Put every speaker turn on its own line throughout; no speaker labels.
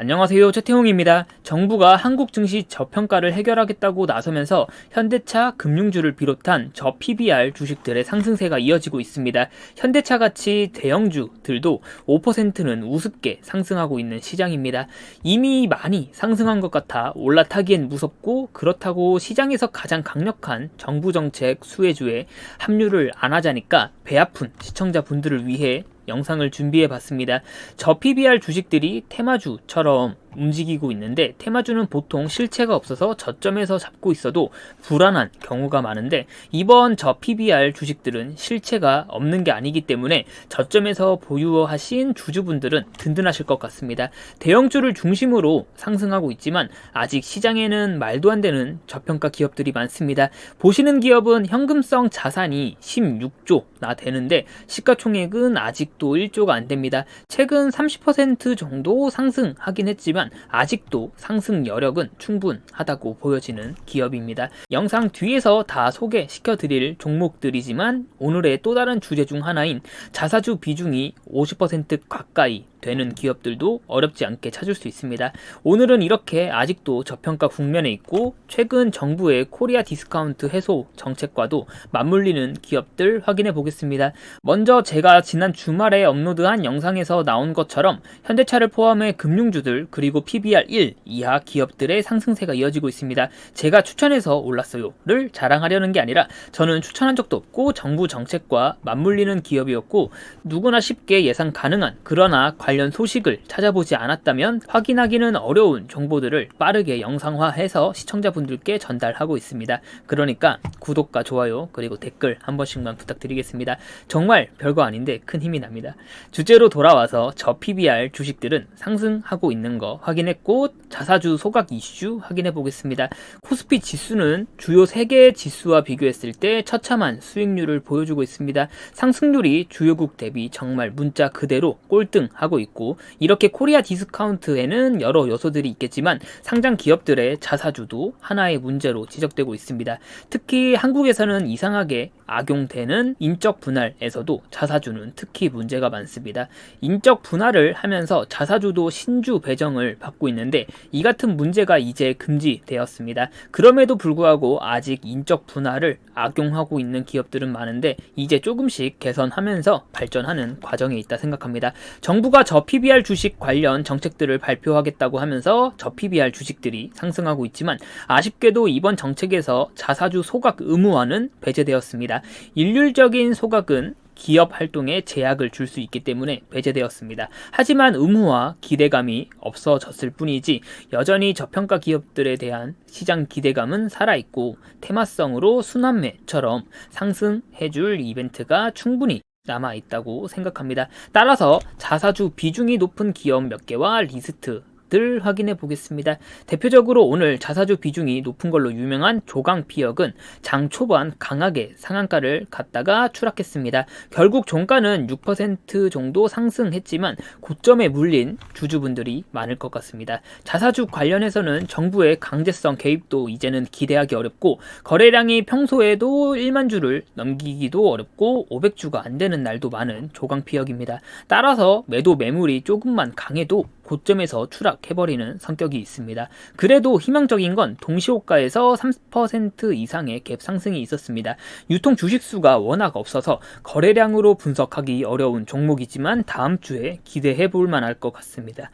안녕하세요. 최태용입니다. 정부가 한국 증시 저평가를 해결하겠다고 나서면서 현대차, 금융주를 비롯한 저 PBR 주식들의 상승세가 이어지고 있습니다. 현대차 같이 대형주들도 5%는 우습게 상승하고 있는 시장입니다. 이미 많이 상승한 것 같아 올라타기엔 무섭고, 그렇다고 시장에서 가장 강력한 정부 정책 수혜주에 합류를 안 하자니까 배 아픈 시청자분들을 위해 영상을 준비해봤습니다. 저 PBR 주식들이 테마주처럼 움직이고 있는데, 테마주는 보통 실체가 없어서 저점에서 잡고 있어도 불안한 경우가 많은데, 이번 저 PBR 주식들은 실체가 없는 게 아니기 때문에 저점에서 보유하신 주주분들은 든든하실 것 같습니다. 대형주를 중심으로 상승하고 있지만 아직 시장에는 말도 안 되는 저평가 기업들이 많습니다. 보시는 기업은 현금성 자산이 16조나 되는데 시가총액은 아직도 1조가 안 됩니다. 최근 30% 정도 상승하긴 했지만 아직도 상승 여력은 충분하다고 보여지는 기업입니다. 영상 뒤에서 다 소개시켜 드릴 종목들이지만 오늘의 또 다른 주제 중 하나인 자사주 비중이 50% 가까이 되는 기업들도 어렵지 않게 찾을 수 있습니다. 오늘은 이렇게 아직도 저평가 국면에 있고 최근 정부의 코리아 디스카운트 해소 정책과도 맞물리는 기업들 확인해 보겠습니다. 먼저 제가 지난 주말에 업로드한 영상에서 나온 것처럼 현대차를 포함해 금융주들 그리고 PBR 1 이하 기업들의 상승세가 이어지고 있습니다. 제가 추천해서 올랐어요를 자랑하려는 게 아니라 저는 추천한 적도 없고 정부 정책과 맞물리는 기업이었고 누구나 쉽게 예상 가능한, 그러나 관련 소식을 찾아보지 않았다면 확인하기는 어려운 정보들을 빠르게 영상화해서 시청자분들께 전달하고 있습니다. 그러니까 구독과 좋아요 그리고 댓글 한 번씩만 부탁드리겠습니다. 정말 별거 아닌데 큰 힘이 납니다. 주제로 돌아와서 저 PBR 주식들은 상승하고 있는 거 확인했고, 자사주 소각 이슈 확인해 보겠습니다. 코스피 지수는 주요 3개 지수와 비교했을 때 처참한 수익률을 보여주고 있습니다. 상승률이 주요국 대비 정말 문자 그대로 꼴등하고 있고, 이렇게 코리아 디스카운트에는 여러 요소들이 있겠지만 상장 기업들의 자사주도 하나의 문제로 지적되고 있습니다. 특히 한국에서는 이상하게 악용되는 인적 분할에서도 자사주는 특히 문제가 많습니다. 인적 분할을 하면서 자사주도 신주 배정을 받고 있는데 이 같은 문제가 이제 금지되었습니다. 그럼에도 불구하고 아직 인적 분할을 악용하고 있는 기업들은 많은데 이제 조금씩 개선하면서 발전하는 과정에 있다 생각합니다. 정부가 저 PBR 주식 관련 정책들을 발표하겠다고 하면서 저 PBR 주식들이 상승하고 있지만 아쉽게도 이번 정책에서 자사주 소각 의무화는 배제되었습니다. 일률적인 소각은 기업 활동에 제약을 줄 수 있기 때문에 배제되었습니다. 하지만 의무화 기대감이 없어졌을 뿐이지 여전히 저평가 기업들에 대한 시장 기대감은 살아있고 테마성으로 순환매처럼 상승해줄 이벤트가 충분히 남아있다고 생각합니다. 따라서 자사주 비중이 높은 기업 몇 개와 리스트 들 확인해 보겠습니다. 대표적으로 오늘 자사주 비중이 높은 걸로 유명한 조강피혁은 장 초반 강하게 상한가를 갔다가 추락했습니다. 결국 종가는 6% 정도 상승했지만 고점에 물린 주주분들이 많을 것 같습니다. 자사주 관련해서는 정부의 강제성 개입도 이제는 기대하기 어렵고, 거래량이 평소에도 1만 주를 넘기기도 어렵고 500주가 안 되는 날도 많은 조강피혁입니다. 따라서 매도 매물이 조금만 강해도 고점에서 추락해버리는 성격이 있습니다. 그래도 희망적인 건 동시호가에서 30% 이상의 갭 상승이 있었습니다. 유통 주식수가 워낙 없어서 거래량으로 분석하기 어려운 종목이지만 다음 주에 기대해 볼 만할 것 같습니다.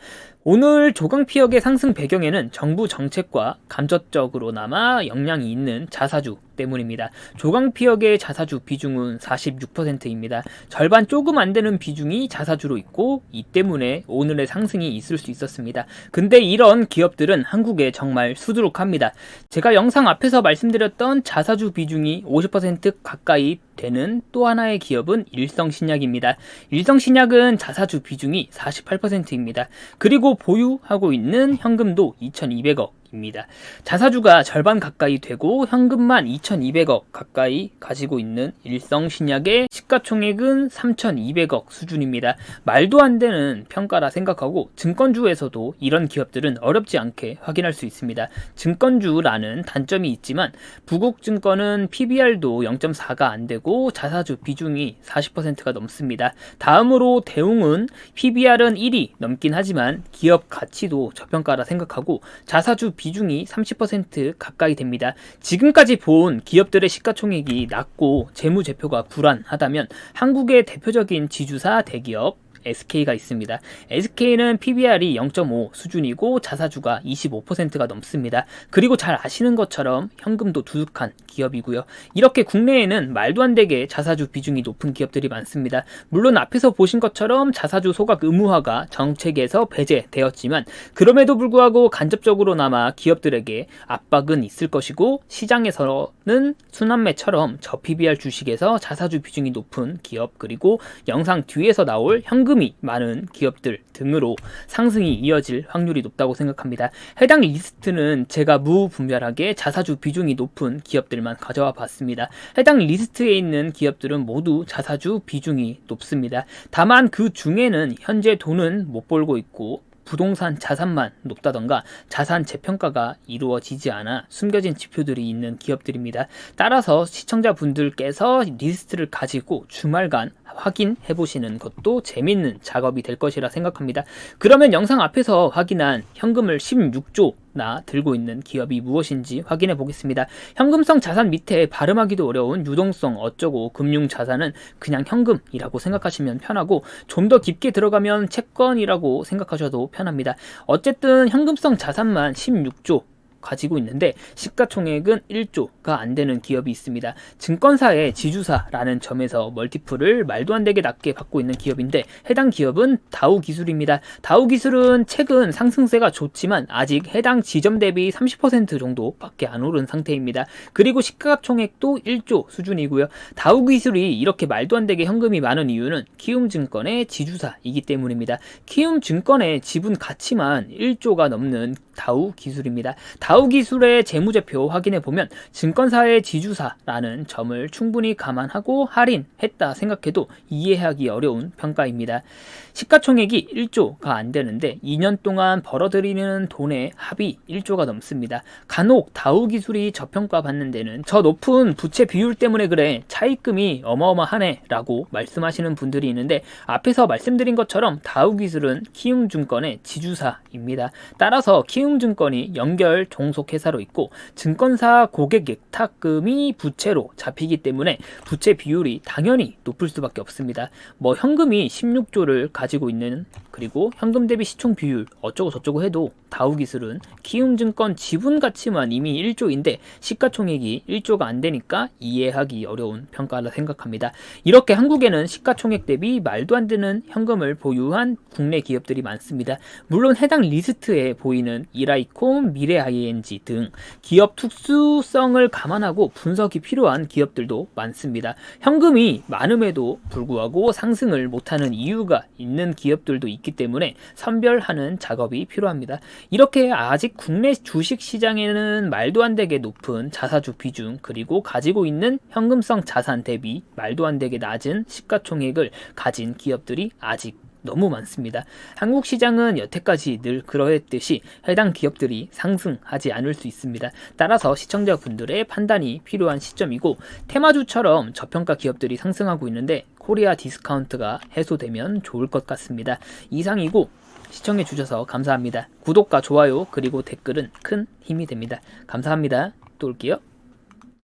오늘 조강피혁의 상승 배경에는 정부 정책과 감적적으로나마 영향이 있는 자사주 때문입니다. 조강피혁의 자사주 비중은 46%입니다. 절반 조금 안 되는 비중이 자사주로 있고, 이 때문에 오늘의 상승이 있을 수 있었습니다. 근데 이런 기업들은 한국에 정말 수두룩합니다. 제가 영상 앞에서 말씀드렸던 자사주 비중이 50% 가까이 되는 또 하나의 기업은 일성신약입니다. 일성신약은 자사주 비중이 48%입니다. 그리고 보유하고 있는 현금도 2,200억 입니다. 자사주가 절반 가까이 되고 현금만 2,200억 가까이 가지고 있는 일성신약의 시가총액은 3,200억 수준입니다. 말도 안 되는 평가라 생각하고 증권주에서도 이런 기업들은 어렵지 않게 확인할 수 있습니다. 증권주라는 단점이 있지만 부국증권은 PBR도 0.4가 안 되고 자사주 비중이 40%가 넘습니다. 다음으로 대웅은 PBR은 1이 넘긴 하지만 기업 가치도 저평가라 생각하고 자사주 비중이 30% 가까이 됩니다. 지금까지 본 기업들의 시가총액이 낮고 재무제표가 불안하다면 한국의 대표적인 지주사 대기업 SK가 있습니다. SK는 PBR이 0.5 수준이고 자사주가 25%가 넘습니다. 그리고 잘 아시는 것처럼 현금도 두둑한 기업이고요. 이렇게 국내에는 말도 안 되게 자사주 비중이 높은 기업들이 많습니다. 물론 앞에서 보신 것처럼 자사주 소각 의무화가 정책에서 배제되었지만 그럼에도 불구하고 간접적으로나마 기업들에게 압박은 있을 것이고 시장에서는 순환매처럼 저PBR 주식에서 자사주 비중이 높은 기업 그리고 영상 뒤에서 나올 현금이 많은 기업들 등으로 상승이 이어질 확률이 높다고 생각합니다. 해당 리스트는 제가 무분별하게 자사주 비중이 높은 기업들만 가져와 봤습니다. 해당 리스트에 있는 기업들은 모두 자사주 비중이 높습니다. 다만 그 중에는 현재 돈은 못 벌고 있고 부동산 자산만 높다던가 자산 재평가가 이루어지지 않아 숨겨진 지표들이 있는 기업들입니다. 따라서 시청자분들께서 리스트를 가지고 주말간 확인해 보시는 것도 재밌는 작업이 될 것이라 생각합니다. 그러면 영상 앞에서 확인한 현금을 16조나 들고 있는 기업이 무엇인지 확인해 보겠습니다. 현금성 자산 밑에 발음하기도 어려운 유동성 어쩌고 금융자산은 그냥 현금이라고 생각하시면 편하고 좀 더 깊게 들어가면 채권이라고 생각하셔도 편합니다. 어쨌든 현금성 자산만 16조 가지고 있는데 시가총액은 1조가 안 되는 기업이 있습니다. 증권사의 지주사라는 점에서 멀티플을 말도 안 되게 낮게 받고 있는 기업인데 해당 기업은 다우기술입니다. 다우기술은 최근 상승세가 좋지만 아직 해당 지점 대비 30% 정도밖에 안 오른 상태입니다. 그리고 시가총액도 1조 수준이고요. 다우기술이 이렇게 말도 안 되게 현금이 많은 이유는 키움증권의 지주사이기 때문입니다. 키움증권의 지분 가치만 1조가 넘는 다우기술입니다. 다우기술의 재무제표 확인해보면 증권사의 지주사라는 점을 충분히 감안하고 할인했다 생각해도 이해하기 어려운 평가입니다. 시가총액이 1조가 안 되는데 2년 동안 벌어들이는 돈의 합이 1조가 넘습니다. 간혹 다우기술이 저평가 받는 데는 저 높은 부채 비율 때문에 그래 차입금이 어마어마하네 라고 말씀하시는 분들이 있는데 앞에서 말씀드린 것처럼 다우기술은 키움증권의 지주사입니다. 따라서 키움증권이 연결 종속회사로 있고 증권사 고객 예탁금이 부채로 잡히기 때문에 부채 비율이 당연히 높을 수밖에 없습니다. 뭐 현금이 16조를 가지고 있는 그리고 현금 대비 시총 비율 어쩌고 저쩌고 해도 다우기술은 키움증권 지분 가치만 이미 1조인데 시가총액이 1조가 안 되니까 이해하기 어려운 평가라 생각합니다. 이렇게 한국에는 시가총액 대비 말도 안 되는 현금을 보유한 국내 기업들이 많습니다. 물론 해당 리스트에 보이는 이라이콤, 미래ING 등 기업 특수성을 감안하고 분석이 필요한 기업들도 많습니다. 현금이 많음에도 불구하고 상승을 못하는 이유가 있는 기업들도 있기 때문에 선별하는 작업이 필요합니다. 이렇게 아직 국내 주식시장에는 말도 안 되게 높은 자사주 비중 그리고 가지고 있는 현금성 자산 대비 말도 안 되게 낮은 시가총액을 가진 기업들이 아직 너무 많습니다. 한국 시장은 여태까지 늘 그러했듯이 해당 기업들이 상승하지 않을 수 있습니다. 따라서 시청자분들의 판단이 필요한 시점이고 테마주처럼 저평가 기업들이 상승하고 있는데 코리아 디스카운트가 해소되면 좋을 것 같습니다. 이상이고 시청해 주셔서 감사합니다. 구독과 좋아요 그리고 댓글은 큰 힘이 됩니다. 감사합니다. 또 올게요.